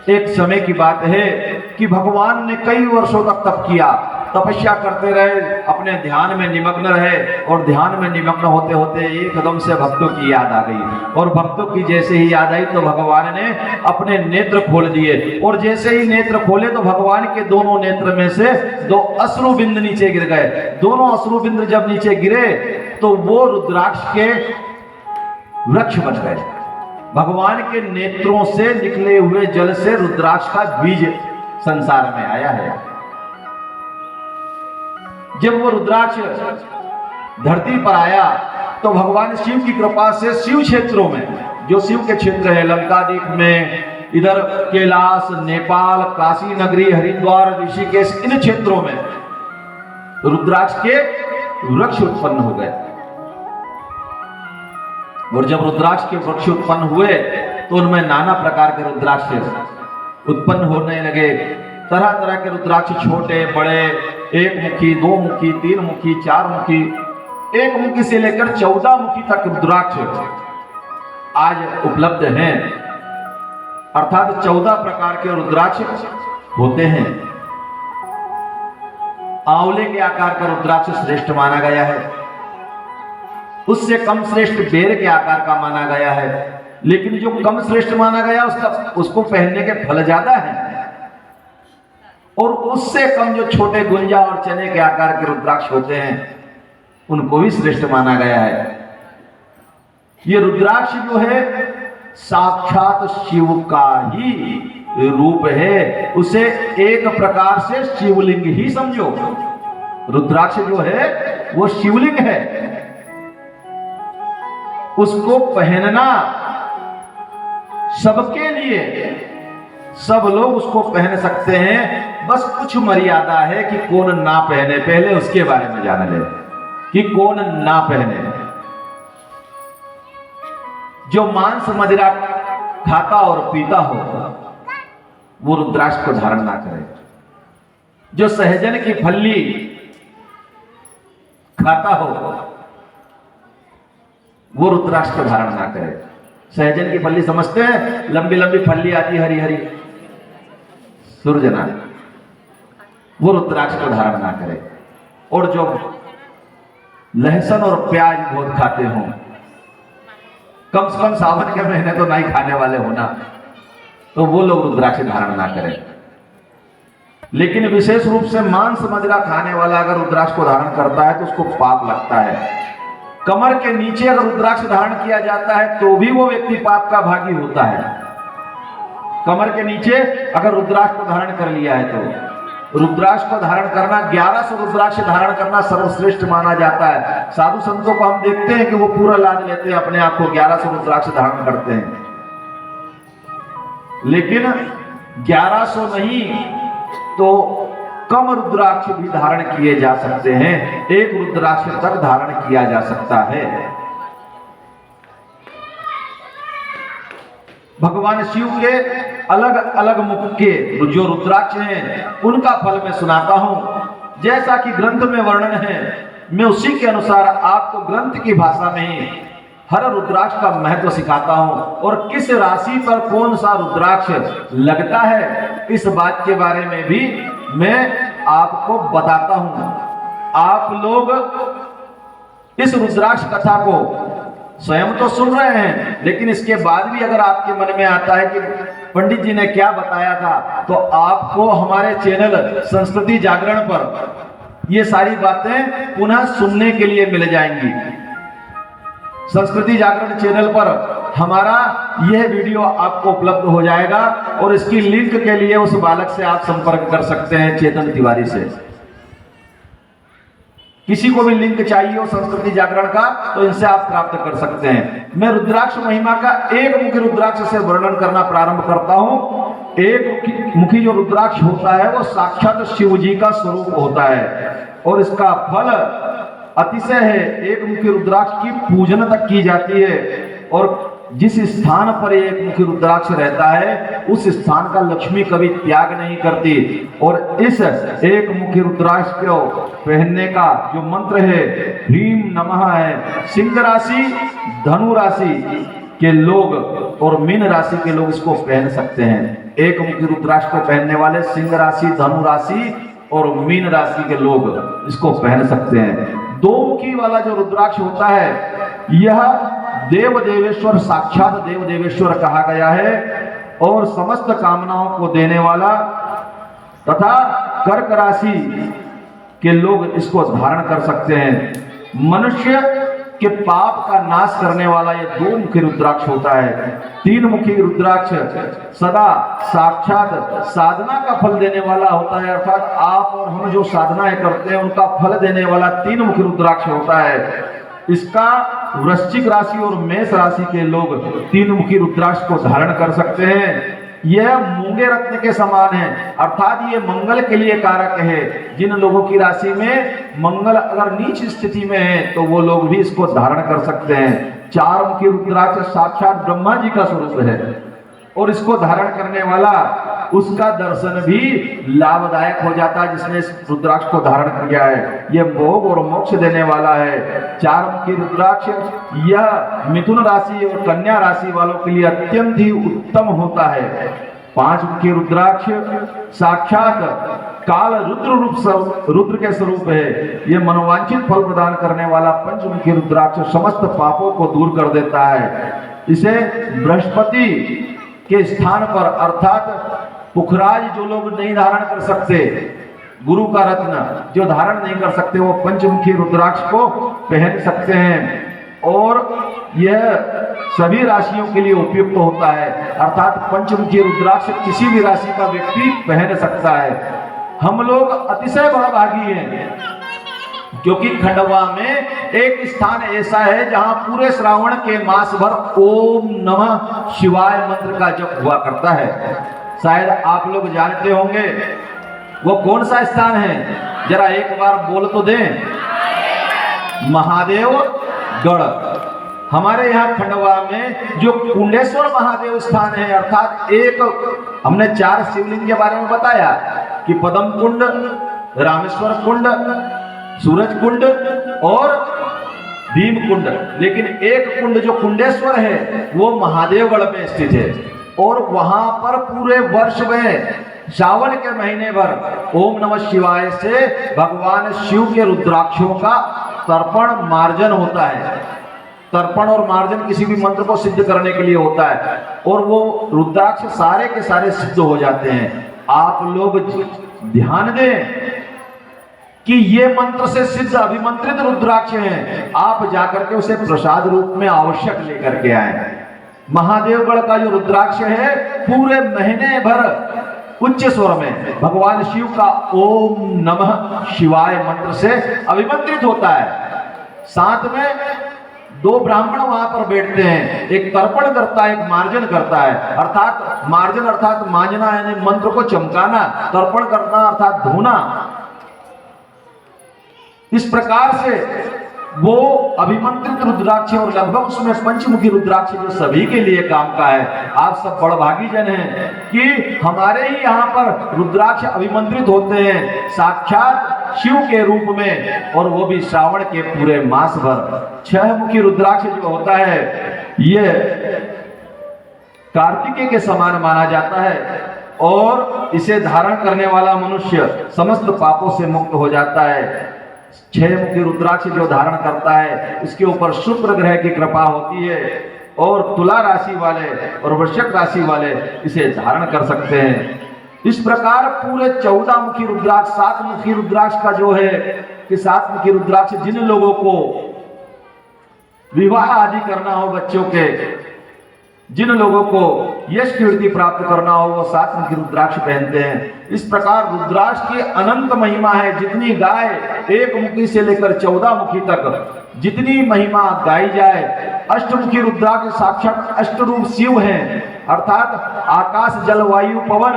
एक समय की बात है कि भगवान ने कई वर्षों तक तप किया, तपस्या करते रहे, अपने ध्यान में निमग्न रहे और ध्यान में निमग्न होते होते एकदम से भक्तों की याद आ गई। और भक्तों की जैसे ही याद आई तो भगवान ने अपने नेत्र खोल दिए और जैसे ही नेत्र खोले तो भगवान के दोनों नेत्र में से 2 अश्रुबिंद नीचे गिर गए। दोनों अश्रुबिंद जब नीचे गिरे तो वो रुद्राक्ष के वृक्ष बन गए। भगवान के नेत्रों से निकले हुए जल से रुद्राक्ष का बीज संसार में आया है। जब वो रुद्राक्ष धरती पर आया तो भगवान शिव की कृपा से शिव क्षेत्रों में, जो शिव के क्षेत्र है, लंकादीप में, इधर कैलाश, नेपाल, काशी नगरी, हरिद्वार, ऋषिकेश, इन क्षेत्रों में रुद्राक्ष के वृक्ष उत्पन्न हो गए। और जब रुद्राक्ष के वृक्ष उत्पन्न हुए तो उनमें नाना प्रकार के रुद्राक्ष उत्पन्न होने लगे। तरह तरह के रुद्राक्ष, छोटे बड़े, 1 मुखी, 2 मुखी, 3 मुखी, 4 मुखी, 1 मुखी से लेकर 14 मुखी तक रुद्राक्ष आज उपलब्ध हैं। अर्थात 14 प्रकार के रुद्राक्ष होते हैं। आंवले के आकार का रुद्राक्ष श्रेष्ठ माना गया है, उससे कम श्रेष्ठ बेर के आकार का माना गया है। लेकिन जो कम श्रेष्ठ माना गया उसको पहनने के फल ज्यादा है। और उससे कम जो छोटे गुंजा और चने के आकार के रुद्राक्ष होते हैं उनको भी श्रेष्ठ माना गया है। ये रुद्राक्ष जो है साक्षात शिव का ही रूप है, उसे एक प्रकार से शिवलिंग ही समझो। रुद्राक्ष जो है वो शिवलिंग है, उसको पहनना सबके लिए, सब लोग उसको पहन सकते हैं। बस कुछ मर्यादा है कि कौन ना पहने, पहले उसके बारे में जान ले कि कौन ना पहने। जो मांस मदिरा खाता और पीता हो वो रुद्राक्ष को धारण ना करे। जो सहजन की फली खाता हो वो रुद्राक्ष को धारण ना करे। सहजन की फली समझते हैं, लंबी लंबी फली आती हरी हरी सुरजना, वो रुद्राक्ष को धारण ना करे। और जो लहसुन और प्याज बहुत खाते हो, कम से कम सावन के महीने तो नहीं खाने वाले होना, तो वो लोग रुद्राक्ष धारण ना करें। लेकिन विशेष रूप से मांस मदिरा खाने वाला अगर रुद्राक्ष को धारण करता है तो उसको पाप लगता है। कमर के नीचे अगर रुद्राक्ष धारण किया जाता है तो भी वो व्यक्ति पाप का भागी होता है। कमर के नीचे अगर रुद्राक्ष को धारण कर लिया है तो रुद्राक्ष को धारण करना, 1100 रुद्राक्ष धारण करना सर्वश्रेष्ठ माना जाता है। साधु संतों को हम देखते हैं कि वो पूरा लाद लेते हैं, अपने आप को 1100 रुद्राक्ष धारण करते हैं। लेकिन 1100 नहीं तो कम रुद्राक्ष भी धारण किए जा सकते हैं, 1 रुद्राक्ष तक धारण किया जा सकता है। भगवान शिव के अलग अलग मुख के जो रुद्राक्ष हैं उनका फल मैं सुनाता हूं। जैसा कि ग्रंथ में वर्णन है मैं उसी के अनुसार आपको ग्रंथ की भाषा में हर रुद्राक्ष का महत्व सिखाता हूं और किस राशि पर कौन सा रुद्राक्ष लगता है इस बात के बारे में भी मैं आपको बताता हूं। आप लोग इस रुद्राक्ष कथा को स्वयं तो सुन रहे हैं, लेकिन इसके बाद भी अगर आपके मन में आता है कि पंडित जी ने क्या बताया था, तो आपको हमारे चैनल संस्कृति जागरण पर ये सारी बातें पुनः सुनने के लिए मिल जाएंगी। संस्कृति जागरण चैनल पर हमारा यह वीडियो आपको उपलब्ध हो जाएगा और इसकी लिंक के लिए उस बालक से आप संपर्क कर सकते हैं, चेतन तिवारी से। किसी को भी लिंक चाहिए हो संस्कृति जागरण का तो इनसे आप प्राप्त कर सकते हैं। मैं रुद्राक्ष महिमा का 1 मुखी रुद्राक्ष से वर्णन करना प्रारंभ करता हूं। 1 मुखी जो रुद्राक्ष होता है वो साक्षात शिव जी का स्वरूप होता है और इसका फल अतिशय है। 1 मुखी रुद्राक्ष की पूजन तक की जाती है और जिस स्थान पर 1 मुखी रुद्राक्ष रहता है उस स्थान का लक्ष्मी कभी त्याग नहीं करती। और इस 1 मुखी रुद्राक्ष को पहनने का जो मंत्र है ह्रीम नमः है। सिंह राशि, धनु राशि के लोग और मीन राशि के लोग इसको पहन सकते हैं। एक मुखी रुद्राक्ष को पहनने वाले सिंह राशि, धनु राशि और मीन राशि के लोग इसको पहन सकते हैं। दो मुखी वाला जो रुद्राक्ष होता है यह देव देवेश्वर, साक्षात देव देवेश्वर कहा गया है और समस्त कामनाओं को देने वाला तथा कर्क राशि के लोग इसको धारण कर सकते हैं। मनुष्य के पाप का नाश करने वाला ये दो मुखी रुद्राक्ष होता है। तीन मुखी रुद्राक्ष सदा साक्षात साधना का फल देने वाला होता है, अर्थात आप और हम जो साधनाएं करते हैं उनका फल देने वाला तीन मुखी रुद्राक्ष होता है। इसका वृश्चिक राशि और मेष राशि के लोग तीन मुखी रुद्राक्ष को धारण कर सकते हैं। यह मूंगे रत्न के समान है, अर्थात ये मंगल के लिए कारक है। जिन लोगों की राशि में मंगल अगर नीच स्थिति में है तो वो लोग भी इसको धारण कर सकते हैं। चार मुखी रुद्राक्ष साक्षात ब्रह्मा जी का स्वरूप है और इसको धारण करने वाला उसका दर्शन भी लाभदायक हो जाता है जिसने इस रुद्राक्ष को धारण किया है। यह भोग और मोक्ष देने वाला है। चार मुखी रुद्राक्ष यह मिथुन राशि और कन्या राशि वालों के लिए अत्यंत ही उत्तम होता है। पांच मुखी रुद्राक्ष साक्षात काल रुद्र के स्वरूप है। यह मनोवांछित फल प्रदान करने वाला पंचमुखी रुद्राक्ष समस्त पापों को दूर कर देता है। इसे बृहस्पति के स्थान पर अर्थात पुखराज जो लोग नहीं धारण कर सकते, गुरु का रत्न जो धारण नहीं कर सकते, वो पंचमुखी रुद्राक्ष को पहन सकते हैं और यह सभी राशियों के लिए उपयुक्त होता है। अर्थात पंचमुखी रुद्राक्ष किसी भी राशि का व्यक्ति पहन सकता है। हम लोग अतिशय भागी हैं क्योंकि खंडवा में एक स्थान ऐसा है जहां पूरे श्रावण के मास भर ओम नमः शिवाय मंत्र का जप हुआ करता है। शायद आप लोग जानते होंगे वो कौन सा स्थान है, जरा एक बार बोल तो दें। महादेव गढ़। हमारे यहाँ खंडवा में जो कुंडेश्वर महादेव स्थान है, अर्थात एक हमने 4 शिवलिंग के बारे में बताया कि पद्म कुंड, रामेश्वर कुंड, सूरज कुंड और भीम कुंड, लेकिन एक कुंड जो कुंडेश्वर है वो महादेवगढ़ में स्थित है और वहां पर पूरे वर्ष में श्रावण के महीने भर ओम नमः शिवाय से भगवान शिव के रुद्राक्षों का तर्पण मार्जन होता है। तर्पण और मार्जन किसी भी मंत्र को सिद्ध करने के लिए होता है और वो रुद्राक्ष सारे के सारे सिद्ध हो जाते हैं। आप लोग ध्यान दें कि ये मंत्र से सिद्ध अभिमंत्रित रुद्राक्ष हैं। आप जाकर के उसे प्रसाद रूप में आवश्यक लेकर के आए। महादेवगढ़ का जो रुद्राक्ष है पूरे महीने भर उच्च स्वर में भगवान शिव का ओम नमः शिवाय मंत्र से अभिमंत्रित होता है। साथ में 2 ब्राह्मण वहां पर बैठते हैं, एक तर्पण करता है, एक मार्जन करता है। अर्थात मार्जन अर्थात मांजना यानी मंत्र को चमकाना, तर्पण करना अर्थात धोना। इस प्रकार से वो अभिमंत्रित रुद्राक्ष और लगभग उसमें पंचमुखी रुद्राक्ष जो सभी के लिए काम का है। आप सब बड़भागी जन हैं कि हमारे ही यहाँ पर रुद्राक्ष अभिमंत्रित होते हैं साक्षात शिव के रूप में, और वो भी श्रावण के पूरे मास भर। 6 मुखी रुद्राक्ष जो होता है ये कार्तिकेय के समान माना जाता है और इसे धारण करने वाला मनुष्य समस्त पापों से मुक्त हो जाता है। 6 मुखी रुद्राक्ष जो धारण करता है उसके ऊपर शुक्र ग्रह की कृपा होती है और तुला राशि वाले और वृश्चिक राशि वाले इसे धारण कर सकते हैं। इस प्रकार पूरे 14 मुखी रुद्राक्ष, 7 मुखी रुद्राक्ष का जो है कि 7 मुखी रुद्राक्ष जिन लोगों को विवाह आदि करना हो, बच्चों के जिन लोगों को यश कीर्ति प्राप्त करना हो वो 7 मुखी रुद्राक्ष पहनते हैं। इस प्रकार रुद्राक्ष की अनंत महिमा है। जितनी गाय 1 मुखी से लेकर 14 मुखी तक जितनी महिमा गाई जाए, अष्टमुखी रुद्राक्ष साक्षात अष्टरूप शिव हैं, अर्थात आकाश जल वायु पवन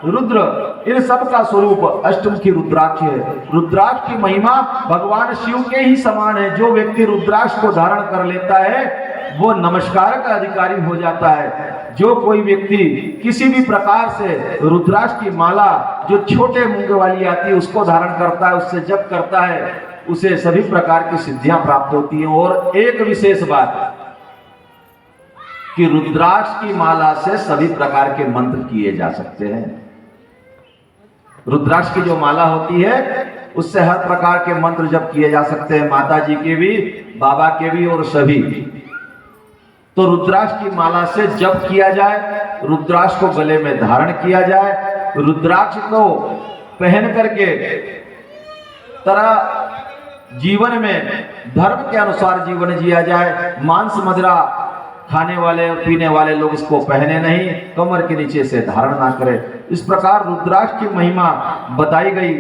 रुद्र इन सब का स्वरूप अष्टमुखी रुद्राक्ष है। रुद्राक्ष की महिमा भगवान शिव के ही समान है। जो व्यक्ति रुद्राक्ष को धारण कर लेता है वो नमस्कार का अधिकारी हो जाता है। जो कोई व्यक्ति किसी भी प्रकार से रुद्राक्ष की माला जो छोटे मूंगे वाली आती है उसको धारण करता है, उससे जप करता है, उसे सभी प्रकार की सिद्धियां प्राप्त होती हैं। और एक विशेष बात कि रुद्राक्ष की माला से सभी प्रकार के मंत्र किए जा सकते हैं। रुद्राक्ष की जो माला होती है उससे हर प्रकार के मंत्र जप किए जा सकते हैं, माता जी के भी, बाबा के भी और सभी। तो रुद्राक्ष की माला से जप किया जाए, रुद्राक्ष को गले में धारण किया जाए, रुद्राक्ष को पहन करके तरह जीवन में धर्म के अनुसार जीवन जिया जाए। मांस मदिरा खाने वाले और पीने वाले लोग इसको पहने नहीं, कमर के नीचे से धारण ना करें। इस प्रकार रुद्राक्ष की महिमा बताई गई।